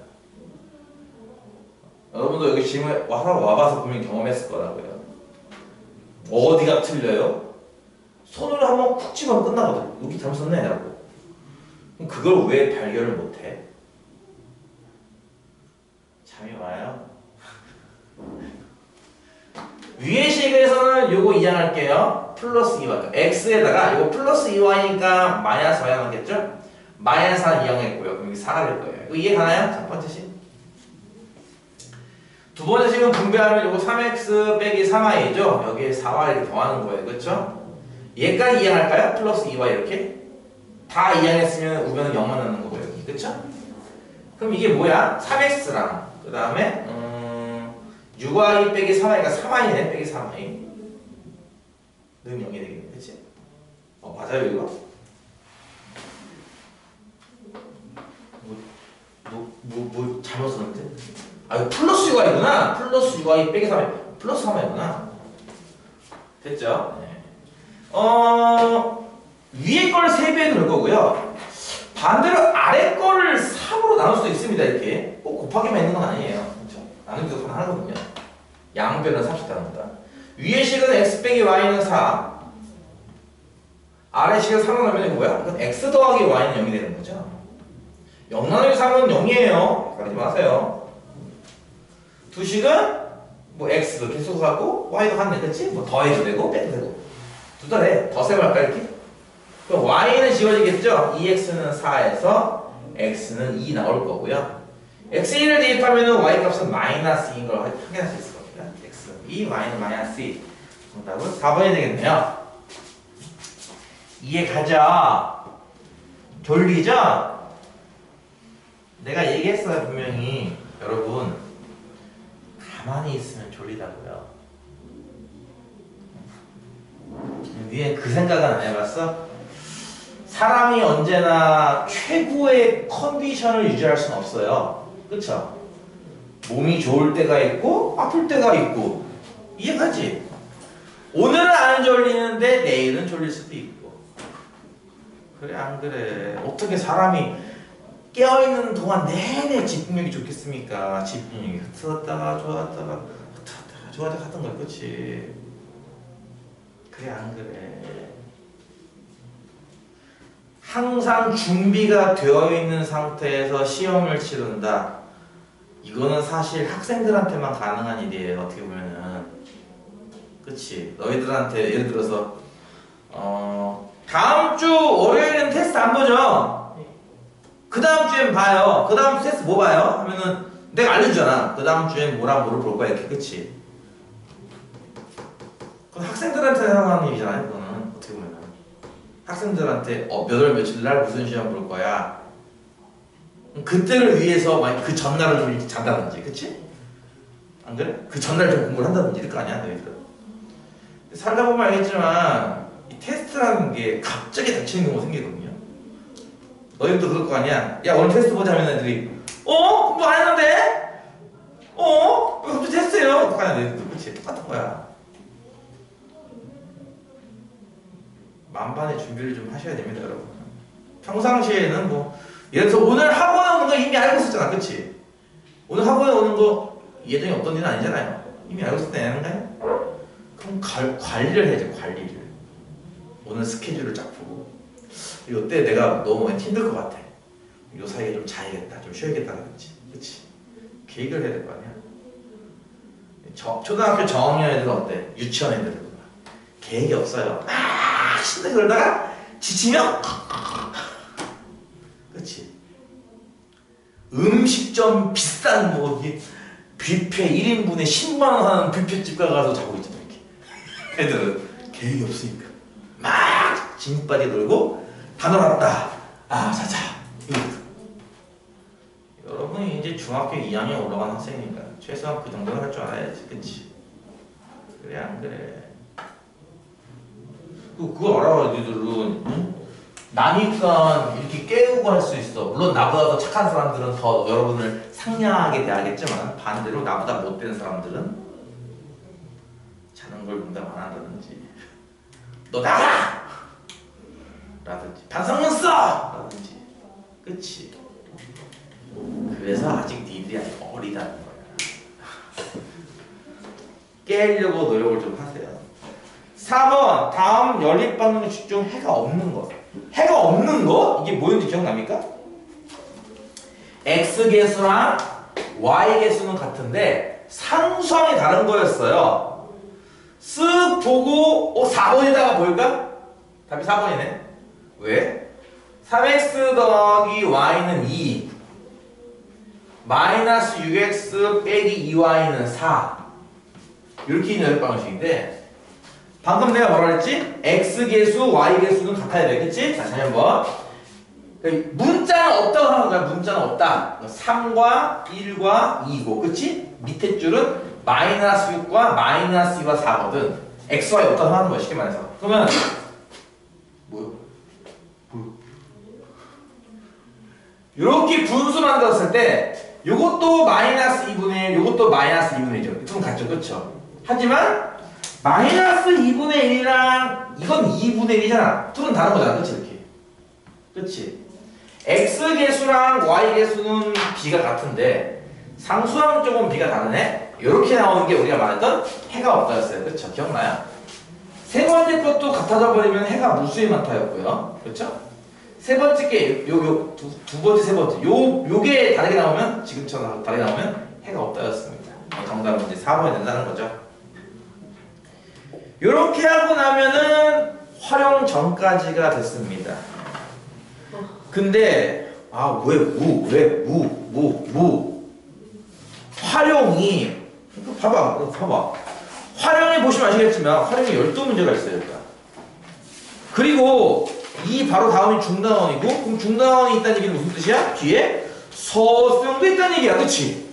여러분도 여기 질문 와봐서 분명히 경험했을 거라고요. 어디가 틀려요? 손으로 한번 푹 집으면 끝나거든. 여기 잘못 썼네 라고. 그럼 그걸 왜 발견을 못해? 잠이 와요. 위의 식에서는 요거 이항할게요. 플러스 2y. x에다가 요거 플러스 2y니까 마이너스 y 나겠죠? 마이너스 4 이항했고요. 그럼 이게 4가 될 거예요. 이거 이해 가나요? 첫 번째 식. 두 번째 식은 분배하면 요거 3x 빼기 3y죠? 여기에 4y 이렇게 더하는 거예요. 그렇죠? 얘까지 이항할까요? 플러스 2y 이렇게? 다 이항했으면 우변은 0만 넣는 거고요. 여기. 그렇죠? 그럼 이게 뭐야? 3x랑 그 다음에 6y 빼기 3y가 3y네. 빼기 3y 는 0이 되겠네. 그치? 맞아요 이거? 뭐 잘못 썼는데? 이거 플러스 6y구나. 플러스 6y 빼기 3y 플러스 3y구나. 됐죠? 네. 위에 걸 3배에 넣을 거고요. 반대로 아래 거를 3으로 나눌 수도 있습니다. 이렇게 꼭 곱하기만 있는 건 아니에요. 그렇죠? 나누기도 가능하거든요. 양변은 삽시다 합니다. 위의 식은 x 빼기 y는 4 아래식을 3으로 나누면 이거 뭐야? 이건 x 더하기 y는 0이 되는 거죠. 0 나누기 3은 0이에요. 가리지 마세요. 두 식은 뭐 x도 계속하고 y도 같네, 그치? 뭐 더해도 되고 빼도 되고. 두 달에 더셈을 할까 이렇게? 그럼 y는 지워지겠죠? 2x는 4에서 x는 2 나올 거고요. x2를 대입하면 y 값은 마이너스 2인 걸 확인할 수 있을 겁니다. x 2, y는 마이너스 2. 정답은 4번이 되겠네요. 이해 가죠? 졸리죠? 내가 얘기했어요, 분명히. 여러분, 가만히 있으면 졸리다고요. 위에 그 생각은 안 해봤어? 사람이 언제나 최고의 컨디션을 유지할 수는 없어요. 그쵸? 몸이 좋을 때가 있고 아플 때가 있고. 이해가지? 오늘은 안 졸리는데 내일은 졸릴 수도 있고. 그래 안 그래? 어떻게 사람이 깨어있는 동안 내내 집중력이 좋겠습니까? 집중력이 흐트렀다가 좋았다가 흐트렀다가 좋았다가 하던 거야. 그치? 그래 안 그래? 항상 준비가 되어 있는 상태에서 시험을 치른다. 이거는 사실 학생들한테만 가능한 일이에요. 어떻게 보면은. 그치? 너희들한테 예를 들어서 다음 주 월요일은 테스트 안 보죠? 그 다음 주엔 봐요. 그 다음 주 테스트 뭐 봐요? 하면은 내가 알려주잖아. 그 다음 주엔 뭐랑 뭐를 볼 거야. 이렇게. 그치? 그건 학생들한테 하는 일이잖아요. 그거는 어떻게 보면은. 학생들한테 몇 월 며칠 날 무슨 시험 볼 거야. 그때를 위해서 만약 그 전날을 좀 잔다든지, 그치? 안 그래? 그 전날 좀 공부를 한다든지 이럴 거 아니야, 너희들. 살다 보면 알겠지만 이 테스트라는 게 갑자기 닥치는 경우가 생기거든요. 너희들도 그럴 거 아니야. 야 오늘 테스트 보자 하면 애들이 공부 안 했는데? 왜 갑자기 테스트예요? 그거 아니야, 너희들도. 그치? 똑같은 거야. 만반의 준비를 좀 하셔야 됩니다, 여러분. 평상시에는 뭐 예를 들어서 오늘 학원에 오는 거 이미 알고 있었잖아, 그치? 오늘 학원에 오는 거 예정이 없던 일은 아니잖아요. 이미 알고 있을 때 내는 거야? 그럼 관리를 해야죠, 관리를. 오늘 스케줄을 쫙 보고 이때 내가 너무 많이 힘들 것 같아. 요 사이에 좀 자야겠다, 좀 쉬어야겠다, 그치? 계획을 해야 될 거 아니야? 초등학교 저학년 애들은 어때? 유치원 애들은 계획이 없어요. 신나게 그러다가 지치면 그치? 음식점 비싼 뭐 뷔페 1인분에 10만원 하는 뷔페집 가서 자고 있잖아. 이렇게 애들은 계획이 없으니까 막 진빠게 놀고 다 놀았다. 자자. 여러분이 이제 중학교 2학년 올라간 학생이니까 최소한 그 정도는 할 줄 알아야지. 그치? 그래 안 그래? 그거 알아, 니들은. 응? 나니까 이렇게 깨우고 할 수 있어. 물론 나보다 더 착한 사람들은 더 여러분을 상냥하게 대하겠지만 반대로 나보다 못된 사람들은 자는 걸 농담 안 한다든지 너 나가! 라든지 반성문 써! 라든지. 그치? 그래서 아직 니들이 아직 어리다는 거야. 깨려고 노력을 좀 하세요. 4번 다음 연립방정식 중 해가 없는 것. 해가 없는 거? 이게 뭐였는지 기억납니까? X개수랑 Y개수는 같은데 상수항이 다른 거였어요. 쓱 보고 4번에다가 볼까? 답이 4번이네. 왜? 3x 더하기 y는 2 마이너스 6x 빼기 2y는 4 이렇게 있는 연립방정식인데 방금 내가 뭐라 그랬지? X개수, Y개수는 같아야 돼. 그치? 자, 다시 한번. 문자는 없다고 하는 거야. 문자는 없다. 3과 1과 2고. 그치? 밑에 줄은 마이너스 6과 마이너스 2와 4거든. X, Y 없다고 하는 거야. 쉽게 말해서. 그러면, 뭐요? 이렇게 분수 만들었을 때, 요것도 마이너스 2분의 1, 요것도 마이너스 2분의 1이죠. 둘은 같죠. 그쵸? 하지만, 마이너스 2분의 1이랑 이건 2분의 1이잖아. 둘은 다른 거잖아. 그치? 이렇게. 그치? X개수랑 Y개수는 비가 같은데 상수항 쪽은 비가 다르네? 이렇게 나오는 게 우리가 말했던 해가 없다였어요. 그쵸? 기억나요? 세 번째 것도 같아져 버리면 해가 무수히 많다였고요. 그렇죠? 세 번째 게 두 번째 세 번째 요게 다르게 나오면 지금처럼 다르게 나오면 해가 없다였습니다. 정답은 이제 4번이 된다는 거죠. 요렇게 하고 나면은 활용 전까지가 됐습니다. 근데 활용이 봐봐. 활용이 보시면 아시겠지만 활용이 12문제가 있어요. 일단. 그리고 이 바로 다음이 중단원이고 그럼 중단원이 있다는 얘기는 무슨 뜻이야? 뒤에 서술형도 있다는 얘기야. 그치?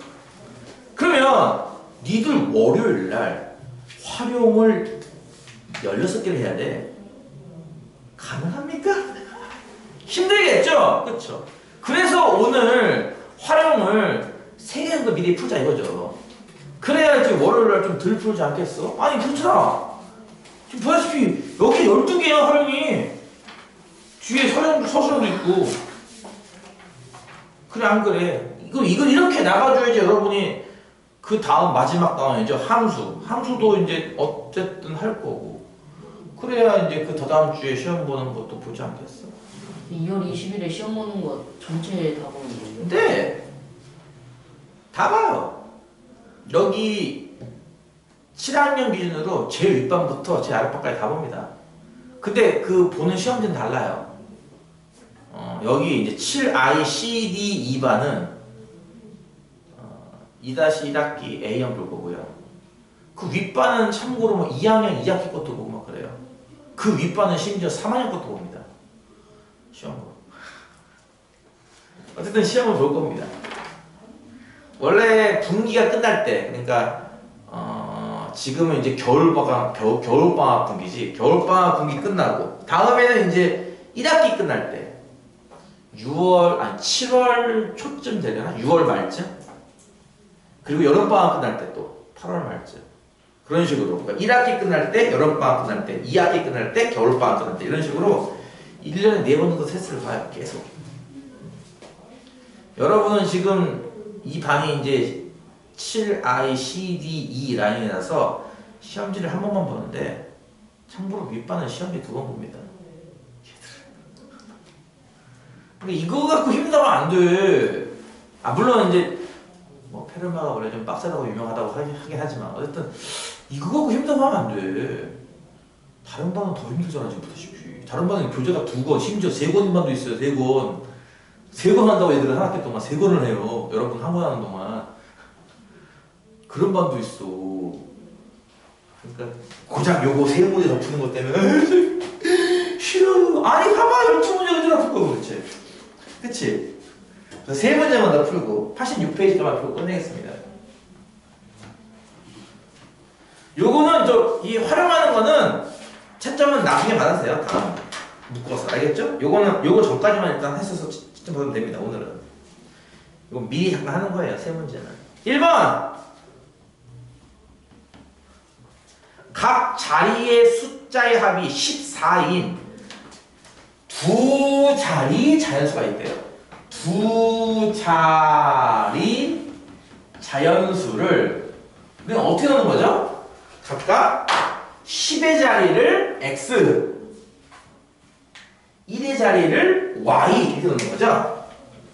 그러면 니들 월요일날 활용을 16개를 해야 돼. 가능합니까? 힘들겠죠? 그쵸? 그래서 오늘 활용을 3개 정도 미리 풀자 이거죠. 그래야지 월요일날 좀 덜 풀지 않겠어? 아니 그렇잖아. 지금 보다시피 여기 12개야 활용이. 뒤에 서술형도 있고. 그래 안 그래? 이걸 이렇게 나가줘야지 여러분이 그 다음 마지막 단원이죠. 함수도 이제 어쨌든 할 거고. 그래야 이제 그 다다음 주에 시험 보는 것도 보지 않겠어? 2월 20일에 시험 보는 거 전체 다 보는 거예요? 네. 다 봐요. 여기 7학년 기준으로 제일 윗반부터 제일 아랫반까지 다 봅니다. 근데 그 보는 시험지는 달라요. 여기 이제 7I, CD, 2반은 2-1학기 A형 볼 거고요. 그 윗반은 참고로 뭐 2학년 2학기 것도 보고 막 그래요. 그 윗반은 심지어 3학년 것도 봅니다. 시험으로. 어쨌든 시험을 볼 겁니다. 원래 분기가 끝날 때, 그러니까 지금은 이제 겨울방학 분기지. 겨울방학 분기 끝나고 다음에는 이제 1학기 끝날 때 7월 초쯤 되려나? 6월 말쯤? 그리고 여름방학 끝날 때 또 8월 말쯤. 그런 식으로. 그러니까 1학기 끝날 때, 여름방학 끝날 때, 2학기 끝날 때, 겨울방학 끝날 때 이런 식으로 1년에 4번 정도 테스트를 봐요. 계속. 여러분은 지금 이 반이 이제 7I, CD, E 라인이라서 시험지를 한 번만 보는데 참고로 윗반은 시험지 2번 봅니다. 그러니까 이거 갖고 힘들면 안 돼. 물론 이제 뭐 페르마가 원래 좀 빡세다고 유명하다고 하긴 하지만 어쨌든 이거 갖고 힘들면 하면 안 돼. 다른 반은 더 힘들잖아 지금 보다시피. 다른 반은 교재가 2권, 심지어 3권인 반도 있어요. 3권. 3권 한다고 애들은 한 학기 동안 3권을 해요. 여러분 한 권 하는 동안. 그런 반도 있어. 그러니까 고작 요거 3문제 더 푸는 것 때문에 싫어요. 아니 봐봐 12문제가 더 풀 거 그렇지. 그치? 그래서 3문제만 더 풀고 86페이지까지만 풀고 끝내겠습니다. 요거는 이 활용하는 거는 채점은 나중에 받으세요. 다음 묶어서 알겠죠? 요거 전까지만 일단 했어서 채점 받으면 됩니다. 오늘은 이거 미리 잠깐 하는 거예요. 3문제는 1번 각 자리의 숫자의 합이 14인 두 자리 자연수가 있대요. 두 자리 자연수를 우리는 어떻게 넣는 거죠? 각각 10의 자리를 x, 1의 자리를 y 이렇게 넣는 거죠?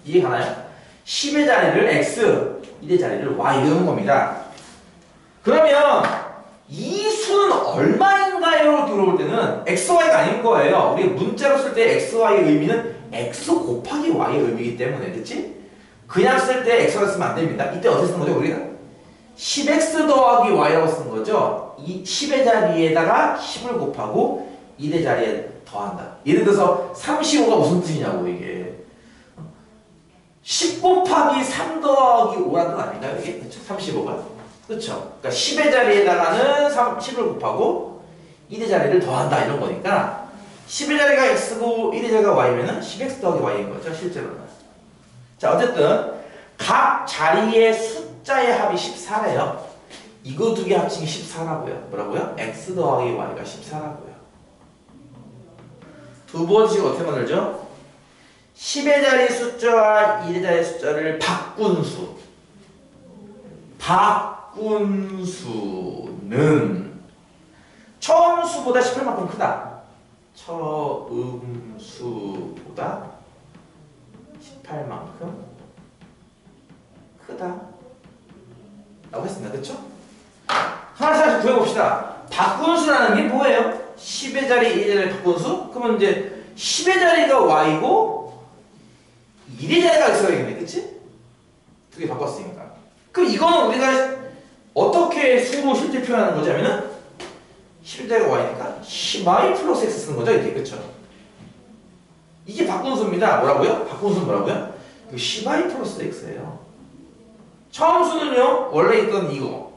이해가나요? 10의 자리를 x, 1의 자리를 y 이렇게 넣는 겁니다. 그러면 이 수는 얼마인가요? 들어볼 때는 xy가 아닌 거예요. 우리 문자로 쓸 때 xy의 의미는 x 곱하기 y의 의미이기 때문에 그치? 그냥 쓸 때 x를 쓰면 안 됩니다. 이때 어떻게 쓰는 거죠? 우리가 10x 더하기 y라고 쓰는 거죠. 이 10의 자리에다가 10을 곱하고 1의 자리에 더한다. 예를 들어서 35가 무슨 뜻이냐고 이게 10 곱하기 3 더하기 5라는 뜻 아닌가요? 이게 그쵸? 35가 그쵸? 그러니까 10의 자리에다가는 10을 곱하고 1의 자리를 더한다 이런 거니까 10의 자리가 x고 1의 자리가 y면은 10x 더하기 y인 거죠 실제로는. 자 어쨌든 각 자리의 숫자의 합이 14래요. 이거 두 개 합친 게 14라고요. 뭐라고요? x 더하기 y가 14라고요. 두 번씩 어떻게 만들죠? 10의 자리 숫자와 1의 자리 숫자를 바꾼 수. 바꾼 수는 처음 처음수보다 18만큼 크다. 처음수보다 18만큼 크다 라고 했습니다. 그쵸? 하나씩 구해봅시다. 바꾼수라는 게 뭐예요? 10의 자리, 1의 자리 바꾼수? 그러면 이제 10의 자리가 y고 1의 자리가 x가 되겠네. 그치? 두 개 바꿨으니까. 그럼 이거는 우리가 어떻게 수로 실제 표현하는 거지 하면은 10의 자리가 y니까 10y 플러스 x 쓰는 거죠. 이게. 그쵸? 이게 바꾼수입니다. 뭐라고요? 바꾼수는 뭐라고요? 10y 플러스 x예요. 처음 수는요, 원래 있던 이거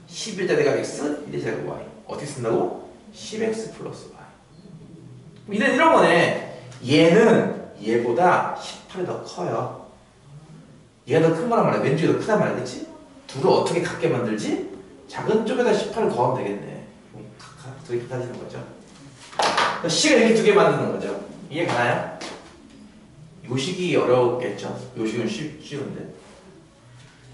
10의 자리가 x, 1의 자리가 y. 어떻게 쓴다고? 10x 플러스 y. 이런 거네. 얘는 얘보다 18이 더 커요. 얘가 더 큰 거란 말이야. 왼쪽이 더 크단 말이야. 그치? 둘을 어떻게 같게 만들지? 작은 쪽에다 18을 더하면 되겠네. 두 개 같아지는 거죠. 식을 이렇게 두 개 만드는 거죠. 이해 가나요? 요식이 어렵겠죠? 요식은 쉬운데.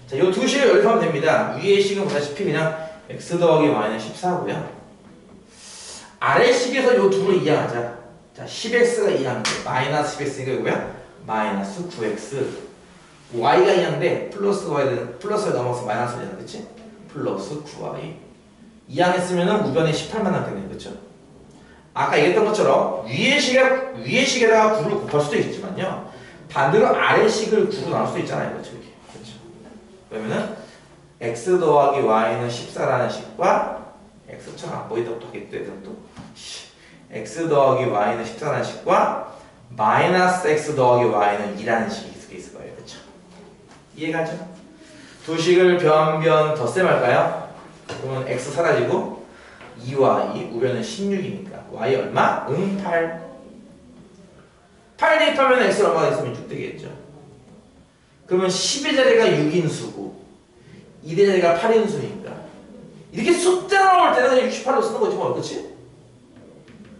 자, 요 두 식을 이렇게 하면 됩니다. 위의 식은 보다시피 그냥 x 더하기 y는 14고요. 아래 식에서 요 둘을 이해하자. 자, 10x가 이해하는데 마이너스 10x니까 이거야? 마이너스 9x. y가 이해하는데 플러스 y는 플러스가 넘어서 마이너스가 되잖아. 그치? 플러스 9y. 이해했으면은 우변에 18만 남겠네. 그쵸? 아까 얘기했던 것처럼 위의 식에다가 9를 곱할 수도 있지만요. 반대로 아래 식을 9로 나눌 수도 있잖아요. 그렇죠? 이렇게. 그렇죠? 그러면은 x 더하기 y는 14라는 식과 x처럼 안 보이다고 하겠대요. 또 x 더하기 y는 14라는 식과 마이너스 x 더하기 y는 2라는 식이 있을 거예요. 그렇죠? 이해가죠? 두 식을 변변 덧셈 할까요? 그러면 x 사라지고 2와 2, 우변은 16이니까 y 얼마? 8. 8 대입하면 x 얼마가 있으면 6 되겠죠. 그러면 10의 자리가 6인 수고 2의 자리가 8인 수니까 이렇게 숫자 나올 때는 그냥 68로 쓰는 거지 뭐. 그치?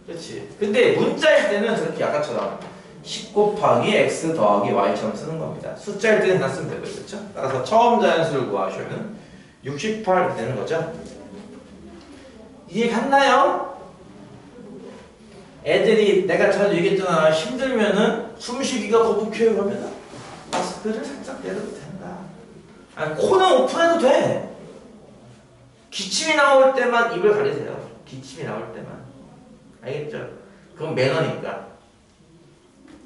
그치? 근데 문자일 때는 저렇게 아까처럼 10 곱하기 x 더하기 y처럼 쓰는 겁니다. 숫자일 때는 그냥 쓰면 되고요. 그쵸? 따라서 처음 자연수를 구하시면 68 이렇게 되는 거죠. 이해 갔나요? 애들이 내가 전에 얘기했잖아. 힘들면은 숨쉬기가 거북해요 그러면은 마스크를 살짝 내려도 된다. 아니, 코는 오픈해도 돼. 기침이 나올 때만 입을 가리세요. 기침이 나올 때만. 알겠죠? 그건 매너니까.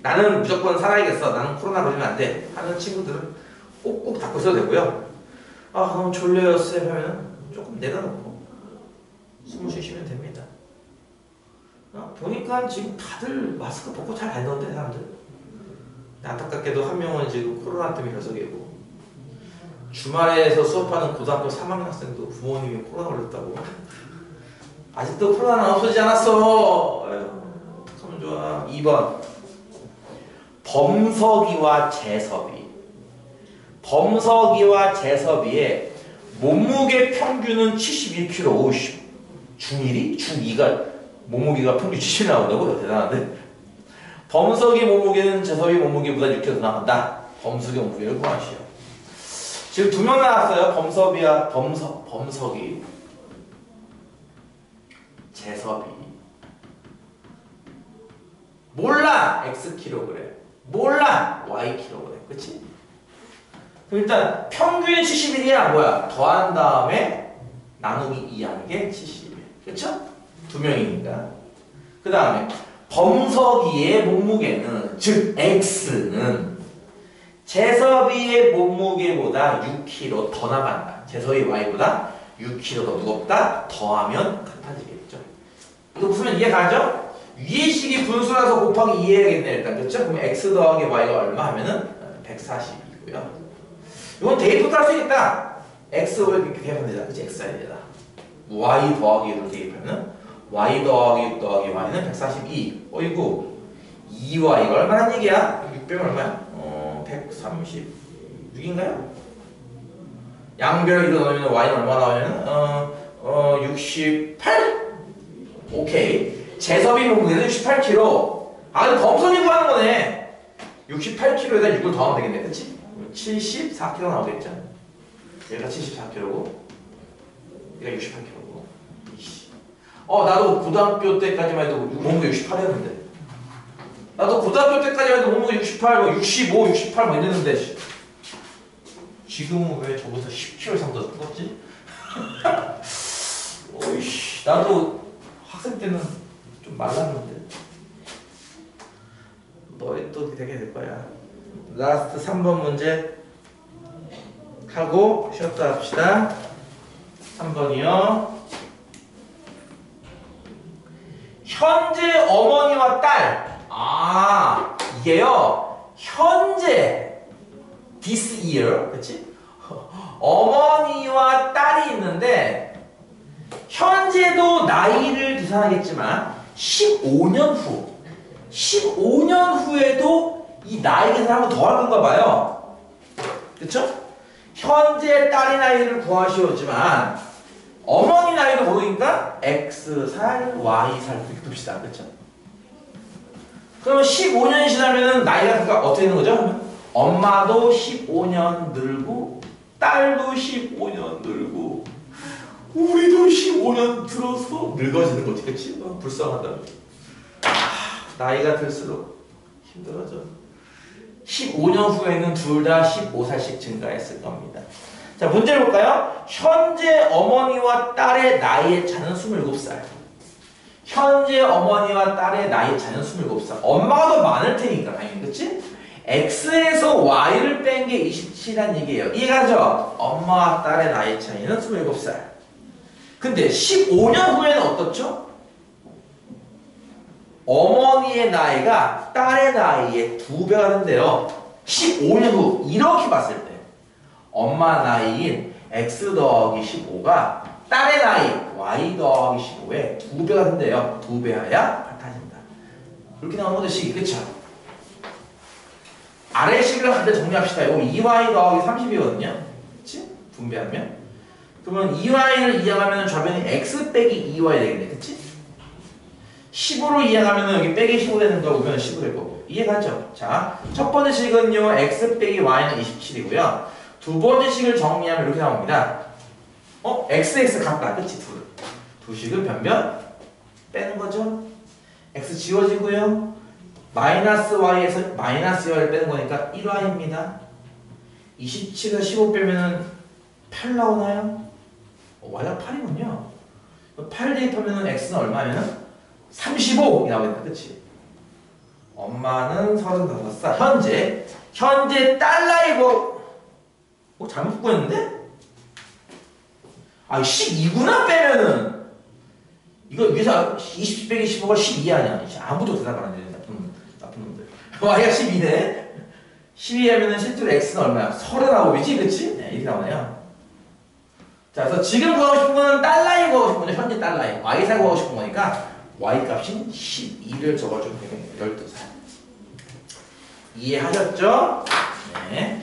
나는 무조건 살아야겠어. 나는 코로나 걸리면 안 돼. 하는 친구들은 꼭꼭 닫고 있어도 되고요. 아, 너무 졸려요 쌤 하면 조금 내려놓고 숨을 쉬시면 됩니다. 보니까 지금 다들 마스크 벗고 잘 다니던데 사람들. 안타깝게도 한 명은 지금 코로나 때문에 결석이고 주말에서 수업하는 고등학교 3학년 학생도 부모님이 코로나 걸렸다고. 아직도 코로나는 없어지지 않았어. 참 좋아. 2번 범석이와 재섭이. 범석이와 재섭이의 몸무게 평균은 71kg. 오우씨. 중1이? 중2가 몸무게가 평균 70 나온다고? 대단한데? 범석이 몸무게는 재섭이 몸무게보다 6kg 더 나간다. 범석이 몸무게를 구하시오. 지금 두 명 나왔어요. 범석이, 재섭이. 몰라! x kg. 몰라! y kg. 그치? 그럼 일단 평균이 71이야. 뭐야? 더한 다음에 나누기 2 하는 게 71. 그쵸? 두 명이니까. 그 다음에 범석이의 몸무게는, 즉 x는 재섭이의 몸무게보다 6kg 더 나간다. 재섭이 y보다 6kg 더 무겁다. 더하면 같아지겠죠. 이거 무슨 이해 가죠? 위의 식이 분수라서 곱하기 2 해야겠네 일단. 그렇죠? 그럼 x 더하기 y가 얼마 하면은 140이고요. 이건 대입부터 할 수 있겠다. x를 이렇게 대입하면 되잖아. 그치? x에다 y 더하기 1을 대입하면은 y 더하기 y는 142. 어이구 2y가 얼마란 얘기야? 600은 얼마야? 136인가요? 양변을 이로 넣으면 y는 얼마 나오냐면 68? 오케이. 재섭이 몸무게는 68kg. 아 근데 범석이 구하는 거네. 68kg에다 6을 더하면 되겠네. 그치? 74kg 나오겠죠? 얘가 74kg고 얘가 68kg고. 나도 고등학교 때까지만 해도 몸무게 68이었는데. 나도 고등학교 때까지만 해도 몸무게 68, 뭐 65, 68 뭐 이랬는데 지금은 왜 저보다 10kg 이상 더 컸지? 오이씨, 나도 학생 때는 좀 말랐는데. 너희 또 되게 될 거야. 라스트 3번 문제 하고 쉬었다 합시다. 3번이요. 현재 어머니와 딸. 이게요. 현재 this year, 그렇지? 어머니와 딸이 있는데 현재도 나이를 계산하겠지만 15년 후에도 이 나이 계산을 한번 더 할 건가 봐요. 그렇죠? 현재 딸의 나이를 구하시오지만 어머니 나이도 모르니까 X살, Y살 이렇게 둡시다. 그렇죠? 그러면 15년이 지나면은 나이가 그러니까 어떻게 되는 거죠? 엄마도 15년 늘고 딸도 15년 늘고 우리도 15년 들어서 늙어지는 거지. 그치? 불쌍하다. 나이가 들수록 힘들어져. 15년 후에는 둘 다 15살씩 증가했을 겁니다. 자, 문제를 볼까요? 현재 어머니와 딸의 나이의 차는 27살. 현재 어머니와 딸의 나이의 차는 27살. 엄마가 더 많을 테니까 당연히. 그치? X에서 Y를 뺀 게 27이란 얘기예요. 이해가죠? 엄마와 딸의 나이 차이는 27살. 근데 15년 후에는 어떻죠? 어머니의 나이가 딸의 나이의 2배가 된대요. 15년 후 이렇게 봤을 때 엄마 나이인 X 더하기 15가 딸의 나이 Y 더하기 15의 2배가 된대요. 2배여야 같아진다. 이렇게 나오는 거죠, 식이. 그쵸? 아래 식을 한번 정리합시다. 이거 2Y 더하기 30이거든요. 그치? 분배하면. 그러면 2Y를 이항하면 좌변이 X 빼기 2Y 되겠네. 그치? 10으로 이항하면 여기 빼기 15 되는 거 보면 15 될 거고. 이해가죠? 자, 첫 번째 식은요. X 빼기 Y는 27이고요. 두 번째 식을 정리하면 이렇게 나옵니다. XX 같다. 그치? 두 식은 변변 빼는 거죠. X 지워지고요. 마이너스 Y에서 마이너스 Y를 빼는 거니까 1Y입니다. 27에서 15 빼면은 8 나오나요? Y가 8이군요. 8 대입하면은 X는 얼마면은 35 나오겠다. 그치? 엄마는 35살. 현재 딸 나이 잘못 구했는데? 12구나 빼면은 이거 위에서 20 빼기 15가 12 아니야. 아무도 대답 안 해. 나쁜 놈들. Y가 12네. 12 하면은 실제로 X는 얼마야? 39이지? 그치? 네, 이렇게 나오네요. 자, 그래서 지금 구하고 싶은 거는 딸 나이 구하고 싶은 거죠. 현재 딸 나이. Y살 구하고 싶은 거니까 Y 값인 12를 적어주면 되겠네요. 12살. 이해하셨죠? 네.